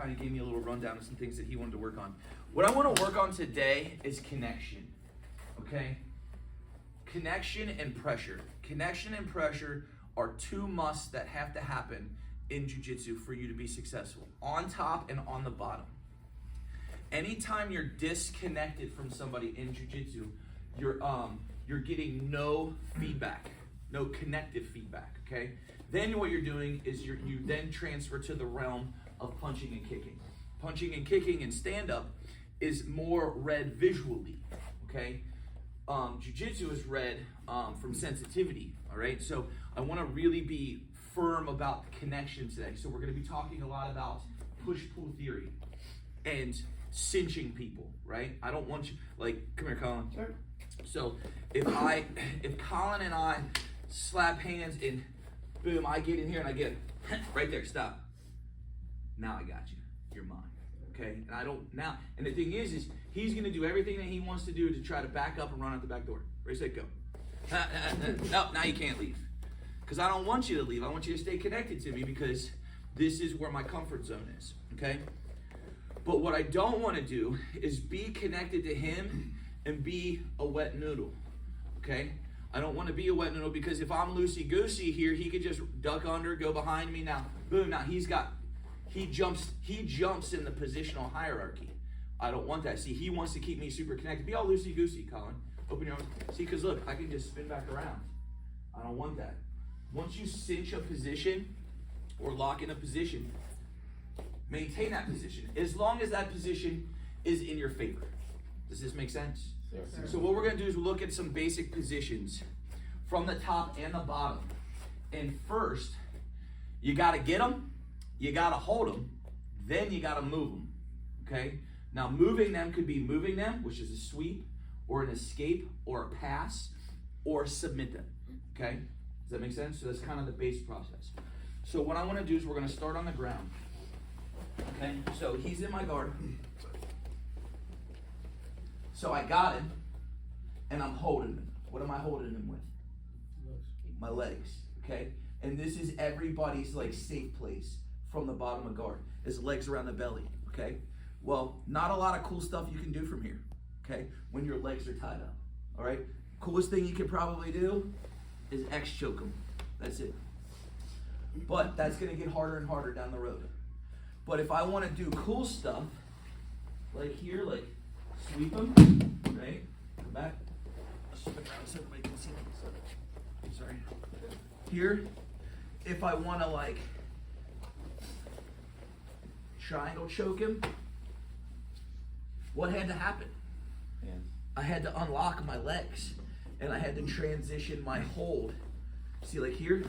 kind of gave me a little rundown of some things that he wanted to work on. What I want to work on today is connection, okay? Connection and pressure. Connection and pressure are two musts that have to happen in jiu-jitsu for you to be successful, on top and on the bottom. Anytime you're disconnected from somebody in jiu-jitsu, you're getting no feedback, no connective feedback, okay? Then what you're doing is you then transfer to the realm of punching and kicking. Punching and kicking in stand-up is more read visually, okay? Jiu-jitsu is read from sensitivity, all right? So I want to really be firm about connection today. So we're going to be talking a lot about push-pull theory and cinching people, right? I don't want you, like, come here, Colin. Sure. So if Colin and I slap hands and boom, I get in here and I get right there, stop. Now I got you. You're mine. Okay? And I don't now, and the thing is he's gonna do everything that he wants to do to try to back up and run out the back door. Ready, set, go. No, now you can't leave. Because I don't want you to leave. I want you to stay connected to me because this is where my comfort zone is. Okay? But what I don't want to do is be connected to him and be a wet noodle. Okay? I don't want to be a wet noodle because if I'm loosey-goosey here, he could just duck under, go behind me. Now, boom, now he jumps in the positional hierarchy. I don't want that. See, he wants to keep me super connected. Be all loosey-goosey, Colin. Open your arms. See, because look, I can just spin back around. I don't want that. Once you cinch a position or lock in a position, maintain that position as long as that position is in your favor. Does this make sense? Yes, so what we're going to do is look at some basic positions from the top and the bottom. And first, you got to get them, you got to hold them, then you got to move them. Okay? Now moving them could be moving them, which is a sweep, or an escape, or a pass, or submit them. Okay? Does that make sense? So that's kind of the base process. So what I want to do is we're going to start on the ground. Okay? So he's in my guard. So I got him, and I'm holding him. What am I holding him with? My legs, okay? And this is everybody's like safe place from the bottom of guard. His legs around the belly, okay? Well, not a lot of cool stuff you can do from here, okay? When your legs are tied up, all right? Coolest thing you could probably do is X-choke him. That's it. But that's gonna get harder and harder down the road. But if I wanna do cool stuff, like here, like, sweep them, right? Come back. Swing around so everybody can see me. Sorry. Here, if I want to like triangle choke him, what had to happen? Yeah. I had to unlock my legs and I had to transition my hold. See, like here?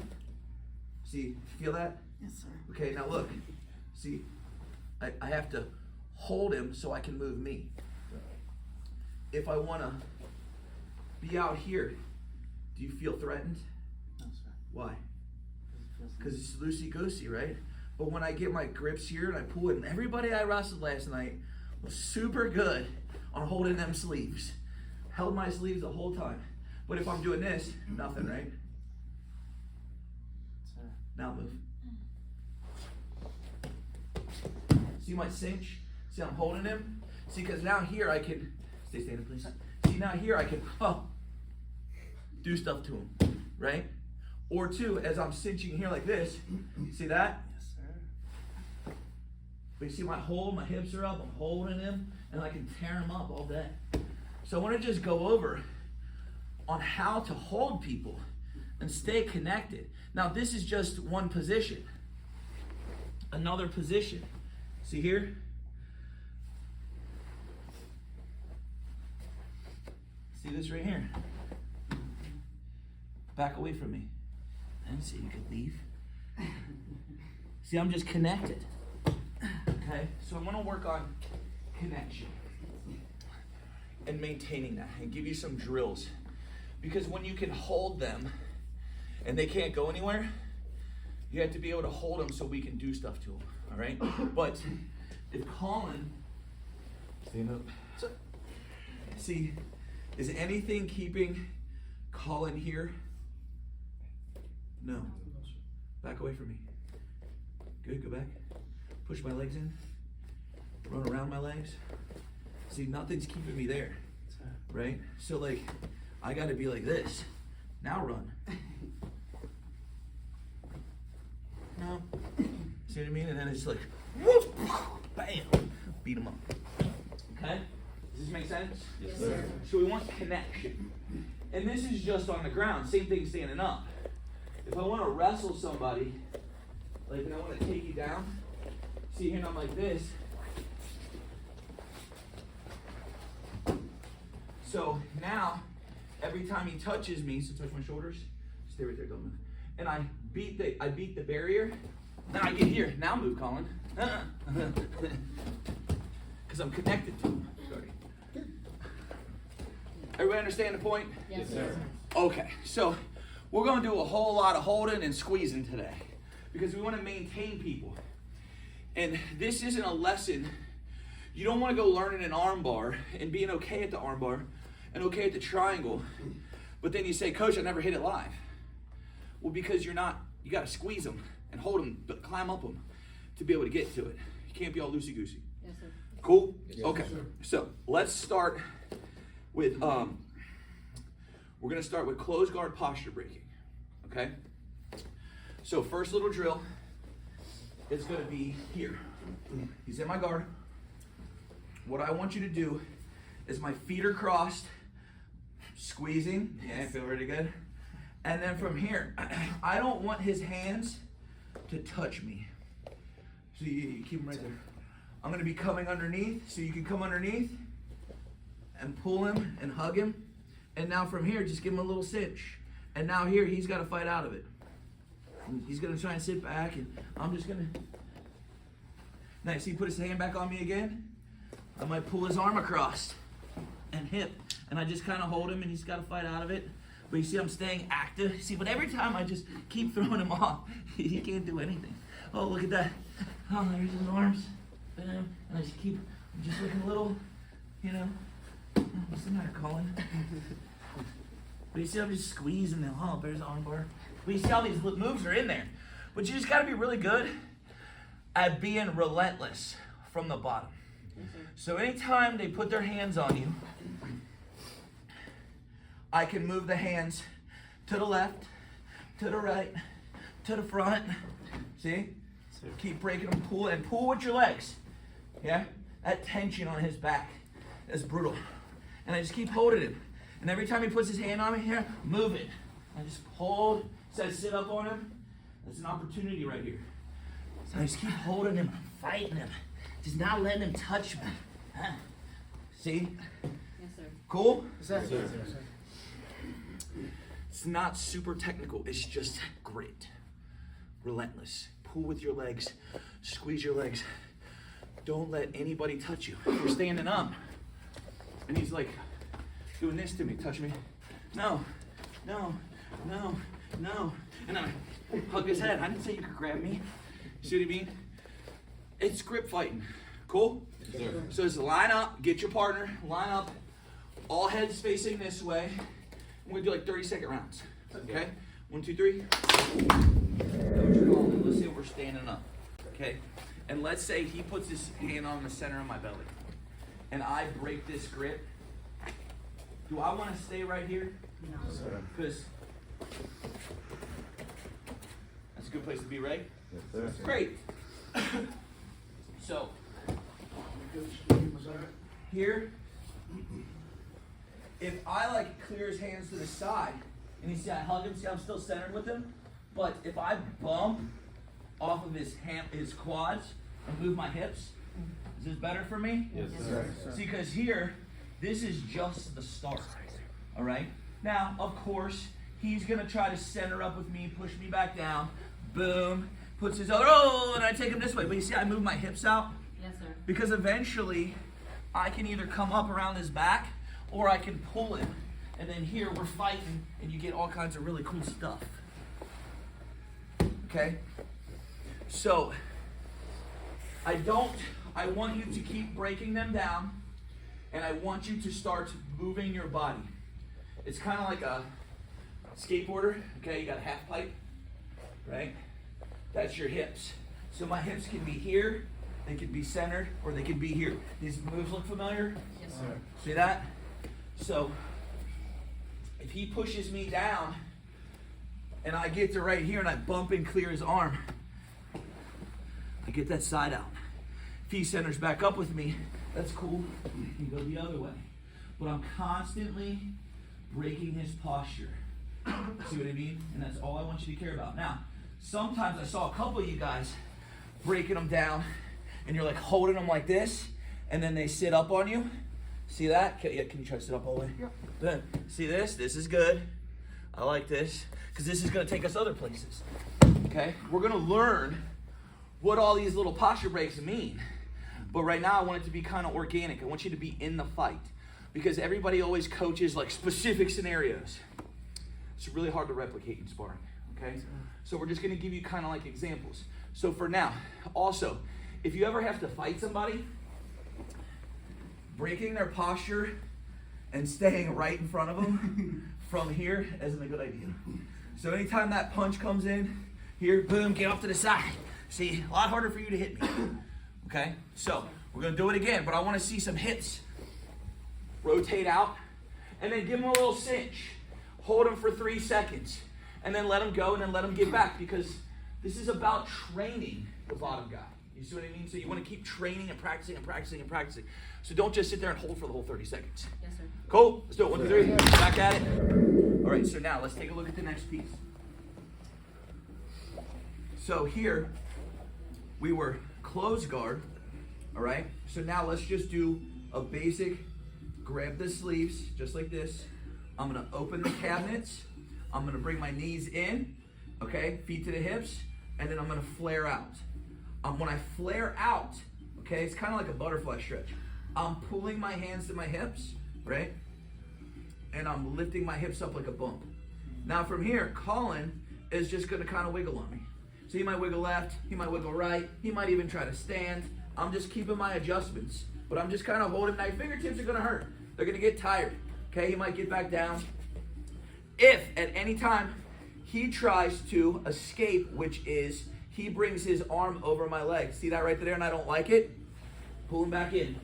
See, feel that? Yes, sir. Okay, now look. See, I have to hold him so I can move me. If I want to be out here, do you feel threatened? No, sir. Why? Because it's loosey-goosey, right? But when I get my grips here and I pull it, and everybody I wrestled last night was super good on holding them sleeves. Held my sleeves the whole time. But if I'm doing this, nothing, right? Sir. Now move. See my cinch? See I'm holding him? See, because now here I can... Stay standing, please. See, now here I can do stuff to him, right? Or two, as I'm cinching here like this, see that? Yes, sir. But you see my hold, my hips are up, I'm holding him, and I can tear him up all day. So I want to just go over on how to hold people and stay connected. Now this is just one position. Another position. See here? See this right here? Back away from me. And see, you could leave. See, I'm just connected. Okay? So I'm going to work on connection and maintaining that and give you some drills. Because when you can hold them and they can't go anywhere, you have to be able to hold them so we can do stuff to them. All right? But if Colin, stand up. See, is anything keeping Colin here? No. Back away from me. Good, go back. Push my legs in. run around my legs. See, nothing's keeping me there, right? So like, I gotta be like this. Now run. No. See what I mean? And then it's like, whoop, bam, beat him up. Okay? Does this make sense? Yes, sir. So we want connection. And this is just on the ground. Same thing standing up. If I want to wrestle somebody, like, and I want to take you down, see here, and I'm like this. So now, every time he touches me, so touch my shoulders, stay right there, don't move. And I beat the barrier. Then I get here. Now move, Colin. Because I'm connected to him. Sorry. Everybody understand the point? Yes, sir. Okay, so we're going to do a whole lot of holding and squeezing today because we want to maintain people. And this isn't a lesson. You don't want to go learning an arm bar and being okay at the arm bar and okay at the triangle, but then you say, Coach, I never hit it live. Well, because you got to squeeze them and hold them, but climb up them to be able to get to it. You can't be all loosey-goosey. Yes, sir. Cool? Yes, Okay, sir. so let's start with, we're going to start with closed guard posture breaking, okay? So first little drill is going to be here. He's in my guard. What I want you to do is my feet are crossed, squeezing. Yeah, I feel really good. And then from here, I don't want his hands to touch me. So you keep them right there. I'm going to be coming underneath, so you can come underneath and pull him and hug him. And now from here, just give him a little cinch. And now here, he's got to fight out of it. And he's going to try and sit back, and I'm just going to... Nice, he put his hand back on me again. I might pull his arm across and hip. And I just kind of hold him, and he's got to fight out of it. But you see, I'm staying active. See, but every time I just keep throwing him off, he can't do anything. Oh, look at that. Oh, there's his arms. Bam. And I just keep, I'm just looking a little, you know. What's the matter, Colin? But you see, I'm just squeezing them. Oh, there's the arm bar. But you see how these moves are in there. But you just got to be really good at being relentless from the bottom. So anytime they put their hands on you, I can move the hands to the left, to the right, to the front. See? Keep breaking them, pull, and pull with your legs. Yeah? That tension on his back is brutal. And I just keep holding him. And every time he puts his hand on me here, move it. I just hold, says sit up on him. That's an opportunity right here. So I just keep holding him, fighting him. Just not letting him touch me. Huh? See? Yes, sir. Cool? Yes, sir. It's not super technical. It's just grit. Relentless. Pull with your legs. Squeeze your legs. Don't let anybody touch you. You're standing up. And he's like doing this to me. Touch me. No. No. No. No. And then I hug his head. I didn't say you could grab me. See what I mean? It's grip fighting. Cool? Yes, sir. So just line up. Get your partner. Line up. All heads facing this way. We're gonna do like 30-second rounds. Okay? 1, 2, 3. Let's say we're standing up. Okay? And let's say he puts his hand on the center of my belly. And I break this grip. Do I want to stay right here? No. Yes, sir. Because that's a good place to be, right? Yes, sir. Great. So, here, if I like clear his hands to the side, and you see I hug him, see I'm still centered with him, but if I bump off of his quads and move my hips, is this better for me? Yes, sir. See, because here, this is just the start, all right? Now, of course, he's going to try to center up with me, push me back down, boom, puts his other, and I take him this way. But you see, I move my hips out Yes, sir. because eventually I can either come up around his back or I can pull him. And then here, we're fighting, and you get all kinds of really cool stuff. Okay? So, I want you to keep breaking them down, and I want you to start moving your body. It's kind of like a skateboarder, okay? You got a half pipe, right? That's your hips. So my hips can be here, They could be centered or they could be here. These moves look familiar? Yes, sir. See that? So if he pushes me down and I get to right here and I bump and clear his arm, I get that side out. If he centers back up with me, that's cool. He can go the other way. But I'm constantly breaking his posture. See what I mean? And that's all I want you to care about. Now, sometimes I saw a couple of you guys breaking them down and you're like holding them like this and then they sit up on you. See that? Can you try to sit up all the way? Yep. Good. See this? This is good. I like this because this is going to take us other places. Okay? We're going to learn what all these little posture breaks mean. But right now I want it to be kind of organic. I want you to be in the fight because everybody always coaches like specific scenarios. It's really hard to replicate in sparring. Okay? So we're just going to give you kind of like examples. So for now, also, if you ever have to fight somebody, breaking their posture and staying right in front of them from here isn't a good idea. So anytime that punch comes in, here, boom, get off to the side. See, a lot harder for you to hit me. Okay? So we're going to do it again, but I want to see some hips. Rotate out, and then give them a little cinch. Hold them for 3 seconds, and then let them go, and then let them get back, because this is about training the bottom guy. You see what I mean? So you want to keep training and practicing and practicing and practicing. So don't just sit there and hold for the whole 30 seconds. Yes, sir. Cool? Let's do it. 1, 2, 3. Back at it. All right, so now let's take a look at the next piece. So here, we were closed guard. All right? So now let's just do a basic grab the sleeves, just like this. I'm going to open the cabinets. I'm going to bring my knees in, okay, feet to the hips, and then I'm going to flare out. When I flare out, okay, it's kind of like a butterfly stretch. I'm pulling my hands to my hips, right? And I'm lifting my hips up like a bump. Now from here, Colin is just going to kind of wiggle on me. So he might wiggle left, he might wiggle right, he might even try to stand. I'm just keeping my adjustments, but I'm just kind of holding. Now your fingertips are going to hurt. They're going to get tired. Okay, he might get back down. If at any time he tries to escape, which is he brings his arm over my leg. See that right there and I don't like it? Pull him back in.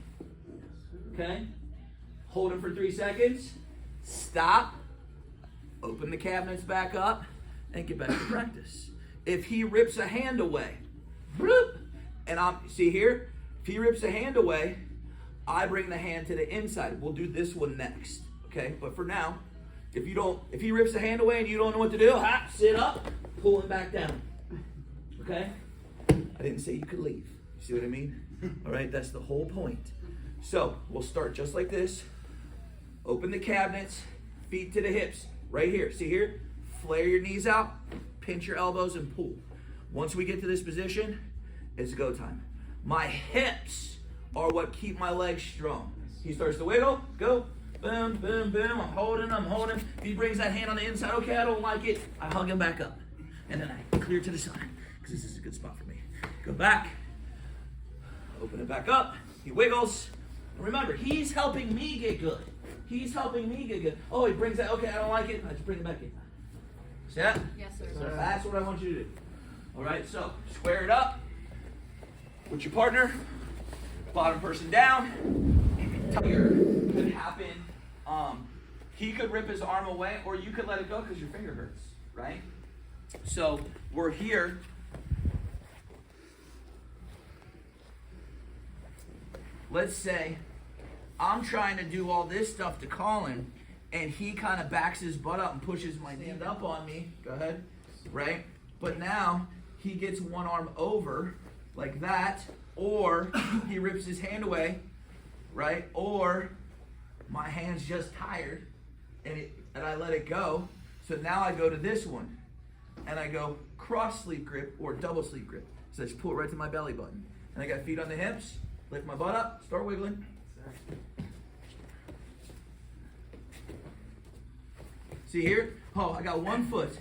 Okay? Hold him for 3 seconds. Stop. Open the cabinets back up and get back to practice. If he rips a hand away, and see here, if he rips a hand away, I bring the hand to the inside. We'll do this one next. Okay? But for now, if he rips the hand away and you don't know what to do, sit up, pull him back down. Okay? I didn't say you could leave. You see what I mean? All right, that's the whole point. So we'll start just like this. Open the cabinets, feet to the hips. Right here. See here? Flare your knees out, pinch your elbows, and pull. Once we get to this position, it's go time. My hips are what keep my legs strong. He starts to wiggle, go, boom, boom, boom. I'm holding. If he brings that hand on the inside, okay, I don't like it. I hug him back up. And then I clear to the side, because this is a good spot for me. Go back, open it back up. He wiggles. And remember, he's helping me get good. Oh, he brings that, okay, I don't like it. I just bring it back in. See that? Yes, sir. So that's what I want you to do. All right, so square it up with your partner. Bottom person down. Here could happen. He could rip his arm away, or you could let it go because your finger hurts, right? So we're here. Let's say I'm trying to do all this stuff to Colin, and he kind of backs his butt up and pushes my knee up on me. Go ahead, right? But now he gets one arm over like that, or he rips his hand away, right? Or my hand's just tired, and I let it go. So now I go to this one, and I go cross sleeve grip or double sleeve grip. So I just pull it right to my belly button. And I got feet on the hips, lift my butt up, start wiggling. See here? Oh, I got one foot.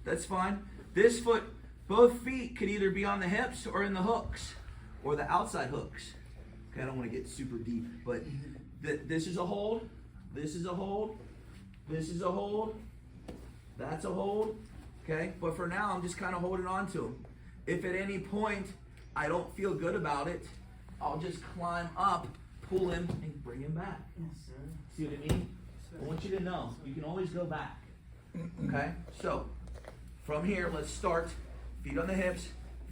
That's fine. This foot, both feet could either be on the hips or in the hooks or the outside hooks. Okay, I don't want to get super deep, but this is a hold. This is a hold. This is a hold. That's a hold. Okay, but for now, I'm just kind of holding on to them. If at any point I don't feel good about it, I'll just climb up, pull him, and bring him back. Yes, sir. See what I mean? I want you to know, you can always go back. Okay? So, from here, let's start. Feet on the hips,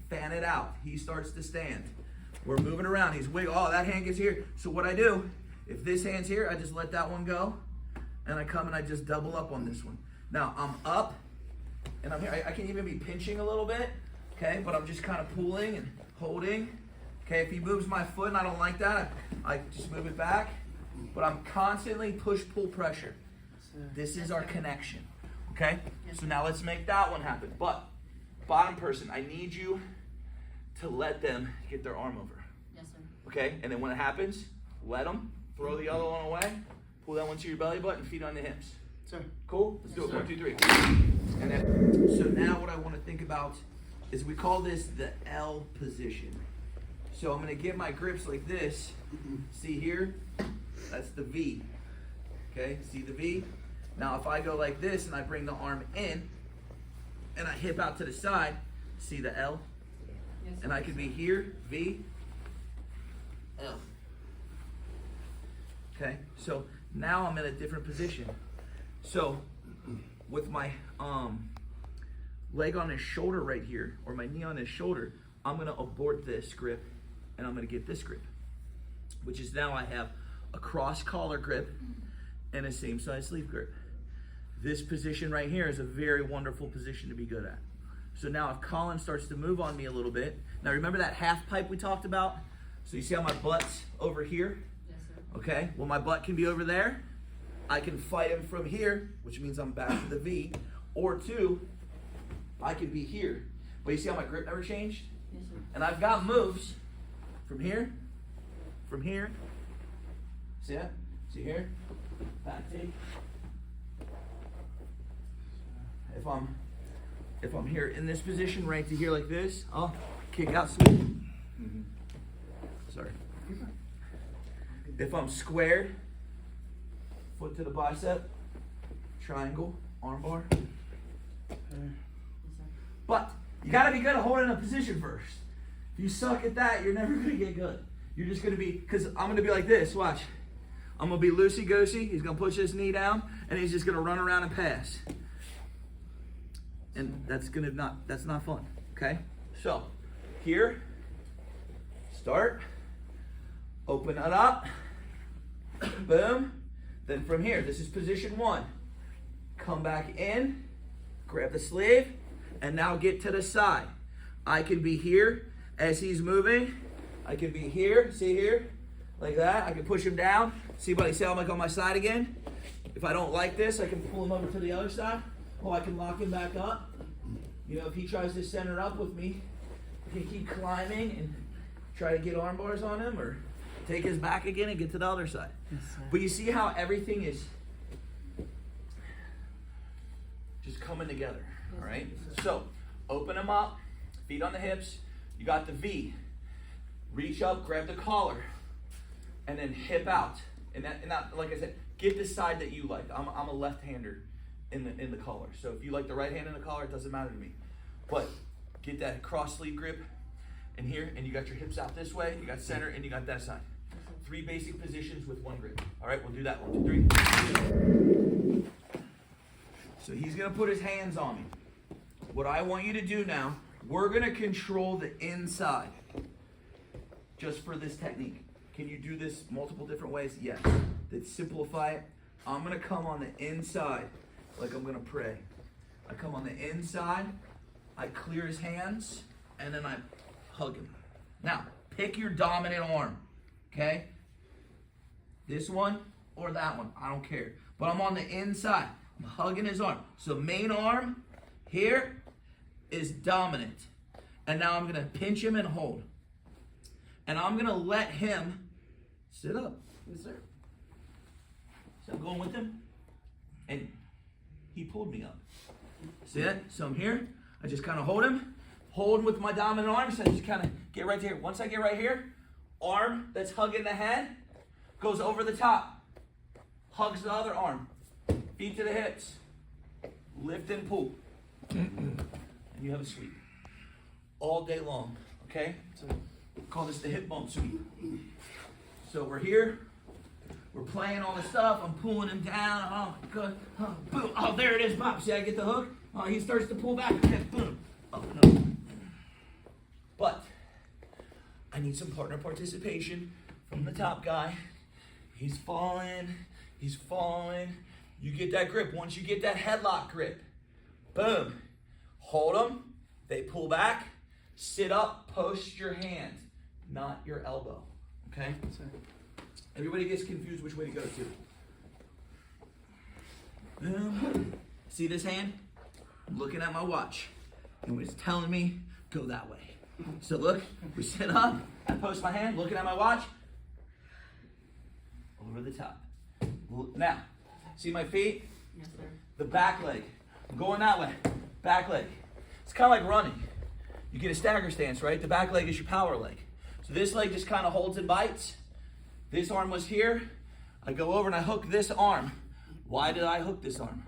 fan it out. He starts to stand. We're moving around. He's wiggling. Oh, that hand gets here. So what I do, if this hand's here, I just let that one go. And I come and I just double up on this one. Now, I'm up, and I'm here. I can even be pinching a little bit, okay? But I'm just kind of pulling and holding. Okay, if he moves my foot and I don't like that, I just move it back. But I'm constantly push, pull, pressure. This is our connection, okay? So now let's make that one happen. But, bottom person, I need you to let them get their arm over. Yes, sir. Okay, and then when it happens, let them throw the other one away, pull that one to your belly button, feet on the hips. Sir. Cool? Let's do it. Sir. 1, 2, 3. And then, so now what I want to think about is we call this the L position. So I'm going to get my grips like this. See here? That's the V. Okay, see the V? Now if I go like this and I bring the arm in and I hip out to the side, see the L? Yes, sir. And I can be here, V, L. Okay, so now I'm in a different position. So with my leg on his shoulder right here, or my knee on his shoulder, I'm gonna abort this grip and I'm gonna get this grip, which is now I have a cross collar grip and a same size sleeve grip. This position right here is a very wonderful position to be good at. So now if Colin starts to move on me a little bit, now remember that half pipe we talked about? So you see how my butt's over here? Yes, sir. Okay, well my butt can be over there. I can fight him from here, which means I'm back to the V. Or 2, I can be here. But you see how my grip never changed? Yes, sir. And I've got moves from here, see that? See here? Back take. If I'm here in this position, right to here like this, I'll kick out sweep. Sorry. If I'm squared, foot to the bicep, triangle, arm bar. Yes, sir. But you gotta be good at holding a position first. If you suck at that, you're never gonna get good. You're just gonna be, because I'm gonna be like this, watch. I'm gonna be loosey-goosey, he's gonna push his knee down, and he's just gonna run around and pass. And that's not fun, okay? So, here, start, open it up, boom. Then from here, this is position 1. Come back in, grab the sleeve, and now get to the side. I can be here as he's moving. I can be here, see here, like that. I can push him down. See, buddy, see how I'm like on my side again? If I don't like this, I can pull him over to the other side. Or I can lock him back up. You know, if he tries to center up with me, I can keep climbing and try to get arm bars on him, or take his back again and get to the other side. Yes, sir. But you see how everything is just coming together, all right? So, open them up, feet on the hips. You got the V. Reach up, grab the collar, and then hip out. And that, like I said, get the side that you like. I'm a left-hander in the collar. So if you like the right hand in the collar, it doesn't matter to me. But get that cross sleeve grip in here, and you got your hips out this way, you got center, and you got that side. 3 basic positions with 1 grip. All right, we'll do that. 1, 2, 3. So he's gonna put his hands on me. What I want you to do now, we're gonna control the inside just for this technique. Can you do this multiple different ways? Yes. Let's simplify it. I'm gonna come on the inside like I'm gonna pray. I come on the inside, I clear his hands, and then I hug him. Now, pick your dominant arm, okay? This one or that one, I don't care. But I'm on the inside, I'm hugging his arm. So main arm here is dominant. And now I'm gonna pinch him and hold. And I'm gonna let him sit up. Yes, sir. So I'm going with him, and he pulled me up. See it? So I'm here, I just kind of hold with my dominant arm, so I just kind of get right here. Once I get right here, arm that's hugging the head goes over the top, hugs the other arm, feet to the hips, lift and pull, and you have a sweep all day long, okay? Sir. Call this the hip bump sweep. So we're here. We're playing all this stuff. I'm pulling him down. Oh, good. Oh, boom. Oh, there it is. Pop. See, I get the hook. Oh, he starts to pull back. Okay, boom. Oh, no. But I need some partner participation from the top guy. He's falling. He's falling. You get that grip. Once you get that headlock grip, boom. Hold them. They pull back. Sit up. Post your hand, not your elbow. Okay? Everybody gets confused which way to go to. Boom. See this hand? I'm looking at my watch. And it's telling me, go that way. So look, we sit up. I post my hand, looking at my watch. Over the top. Now, see my feet? Yes, sir. The back leg. I'm going that way. Back leg. It's kind of like running. You get a stagger stance, right? The back leg is your power leg. So this leg just kind of holds and bites. This arm was here. I go over and I hook this arm. Why did I hook this arm?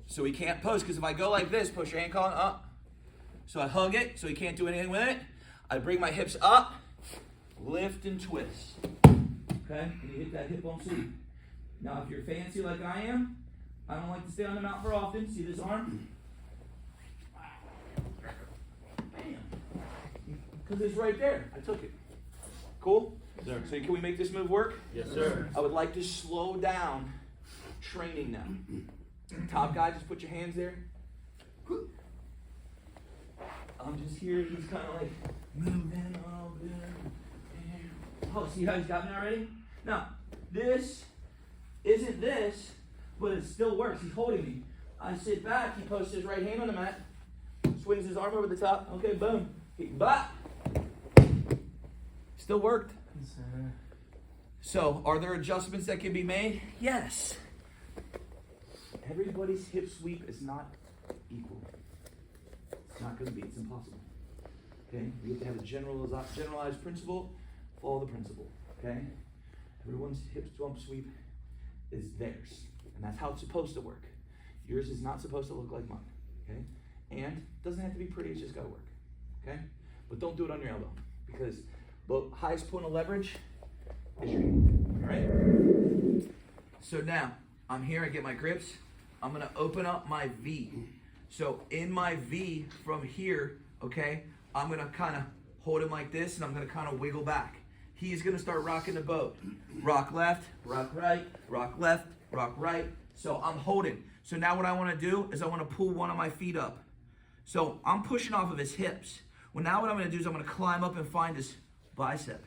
So he can't post, because if I go like this, push your ankle up. So I hug it, so he can't do anything with it. I bring my hips up, lift and twist. Okay, and you hit that hip bump sweep. Now if you're fancy like I am, I don't like to stay on the mount for often. See this arm? Bam. Because it's right there. I took it. Cool? Yes, sir. So can we make this move work? Yes, sir. I would like to slow down training now. Top guy, just put your hands there. I'm just here. He's kind of like moving. Oh, good. Oh, see how he's got me already? Now, this isn't this, but it still works. He's holding me. I sit back. He posts his right hand on the mat, swings his arm over the top. Okay, boom. Bop. Still worked. Yes, sir. So, are there adjustments that can be made? Yes. Everybody's hip sweep is not equal. It's not going to be. It's impossible. Okay? We have to have a generalized principle. Follow the principle. Okay? Everyone's hip bump sweep is theirs. And that's how it's supposed to work. Yours is not supposed to look like mine. Okay? And it doesn't have to be pretty. It's just got to work. Okay? But don't do it on your elbow. Because the highest point of leverage is your hand. All right? So now, I'm here. I get my grips. I'm going to open up my V. So in my V from here, okay, I'm going to kind of hold him like this, and I'm going to kind of wiggle back. He's going to start rocking the boat. Rock left, rock right, rock left, rock right. So I'm holding. So now what I want to do is I want to pull one of my feet up. So I'm pushing off of his hips. Well, now what I'm going to do is I'm going to climb up and find his bicep.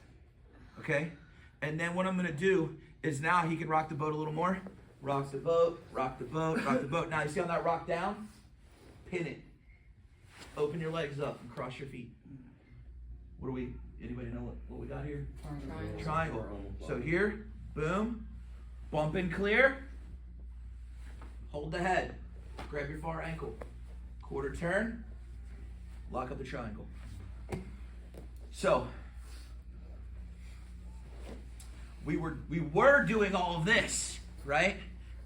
Okay? And then what I'm going to do is now he can rock the boat a little more. Rock the boat, rock the boat, rock the boat. Now you see on that rock down? Pin it. Open your legs up and cross your feet. What do we, anybody know what we got here? Triangle. So here, boom, bump and clear. Hold the head. Grab your far ankle. Quarter turn. Lock up the triangle. So, we were doing all of this, right?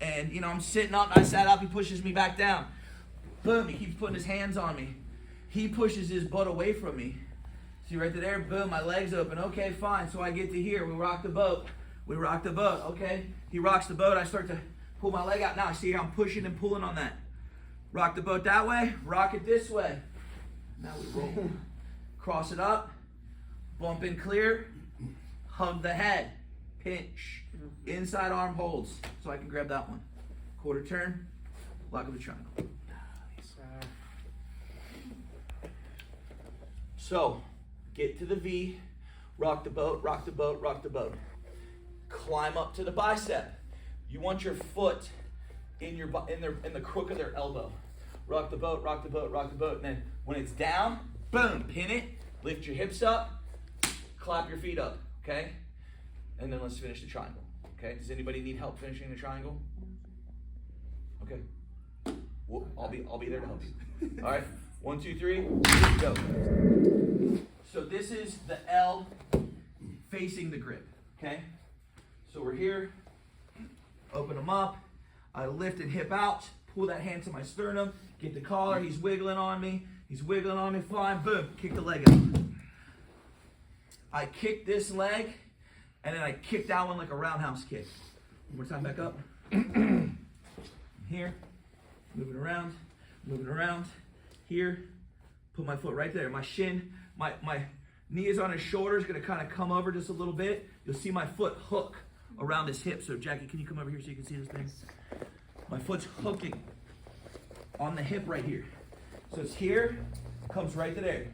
And, you know, I'm sitting up, I sat up, he pushes me back down. Boom, he keeps putting his hands on me. He pushes his butt away from me. See right there? Boom, my legs open. Okay, fine. So I get to here. We rock the boat. We rock the boat. Okay. He rocks the boat. I start to pull my leg out. Now, see how I'm pushing and pulling on that. Rock the boat that way. Rock it this way. Now we roll. Cross it up. Bump and clear. Hug the head. Pinch. Inside arm holds. So I can grab that one. Quarter turn. Lock up the triangle. So, get to the V, rock the boat, rock the boat, rock the boat. Climb up to the bicep. You want your foot in the crook of their elbow. Rock the boat, rock the boat, rock the boat. And then when it's down, boom, pin it, lift your hips up, clap your feet up, okay? And then let's finish the triangle, okay? Does anybody need help finishing the triangle? Okay. Well, I'll be there to help you. All right. 1, 2, 3, go. So this is the L facing the grip, okay? So we're here, open them up, I lift and hip out, pull that hand to my sternum, get the collar, he's wiggling on me, fine, boom, kick the leg out. I kick this leg, and then I kick that one like a roundhouse kick. One more time, back up. Here, moving around, here, put my foot right there. My shin, my knee is on his shoulder, is gonna kind of come over just a little bit. You'll see my foot hook around his hip. So Jackie, can you come over here so you can see this thing? My foot's hooking on the hip right here. So it's here, comes right to there.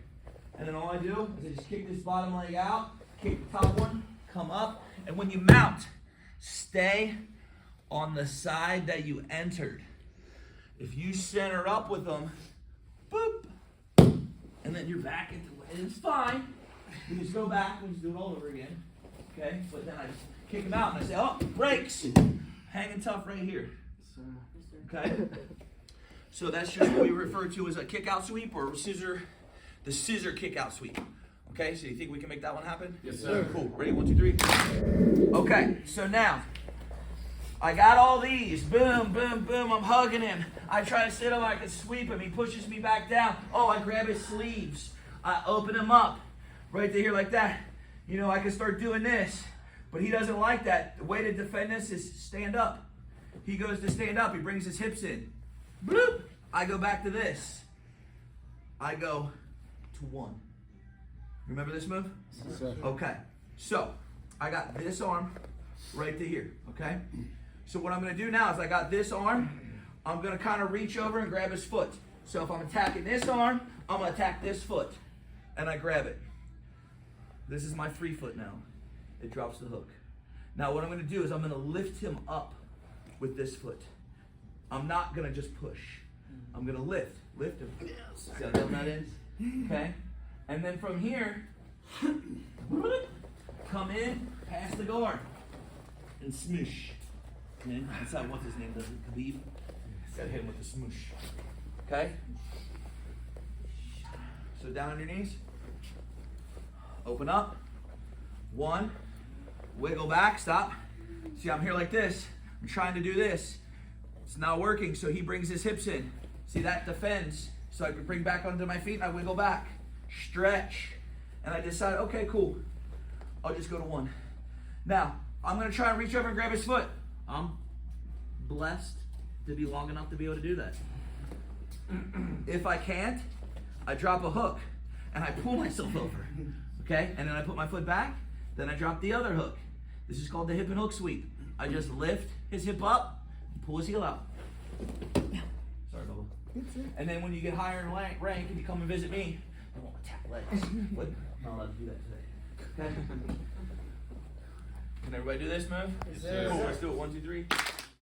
And then all I do is I just kick this bottom leg out, kick the top one, come up, and when you mount, stay on the side that you entered. If you center up with them, boop, and then you're back into it. It's fine. You just go back and just do it all over again. Okay? But then I just kick them out and I say, oh, brakes. Hanging tough right here. Okay? So that's just what we refer to as a kick out sweep or scissor, the scissor kick out sweep. Okay, so you think we can make that one happen? Yes, sir. Cool. Ready? 1, 2, 3. Okay, so now I got all these. Boom, boom, boom. I'm hugging him. I try to sit him, I can sweep him. He pushes me back down. Oh, I grab his sleeves. I open him up right to here like that. You know, I can start doing this, but he doesn't like that. The way to defend this is stand up. He goes to stand up. He brings his hips in. Bloop. I go back to this. I go to 1. Remember this move? Yes, sir. Okay. So I got this arm right to here. Okay. So what I'm going to do now is I got this arm. I'm going to kind of reach over and grab his foot. So if I'm attacking this arm, I'm going to attack this foot. And I grab it. This is my free foot now. It drops the hook. Now what I'm going to do is I'm going to lift him up with this foot. I'm not going to just push. I'm going to lift him. See how dumb that is? Okay? And then from here, come in, pass the guard, and smoosh. Okay? That's how, what's his name does it? Khabib? Gotta hit him with the smoosh. Okay? So down on your knees. Open up. 1. Wiggle back. Stop. See, I'm here like this. I'm trying to do this. It's not working, so he brings his hips in. See, that defends. So I can bring back onto my feet and I wiggle back. Stretch. And I decide, okay, cool. I'll just go to 1. Now, I'm going to try and reach over and grab his foot. I'm blessed to be long enough to be able to do that. If I can't, I drop a hook and I pull myself over. Okay? And then I put my foot back, then I drop the other hook. This is called the hip and hook sweep. I just lift his hip up and pull his heel out. Sorry, Bubba. And then when you get higher in rank and you come and visit me, I won't attack legs. What? I'm not allowed to do that today. Okay? Can everybody do this move? Yes, sir. Cool. Let's do it. 1, 2, 3.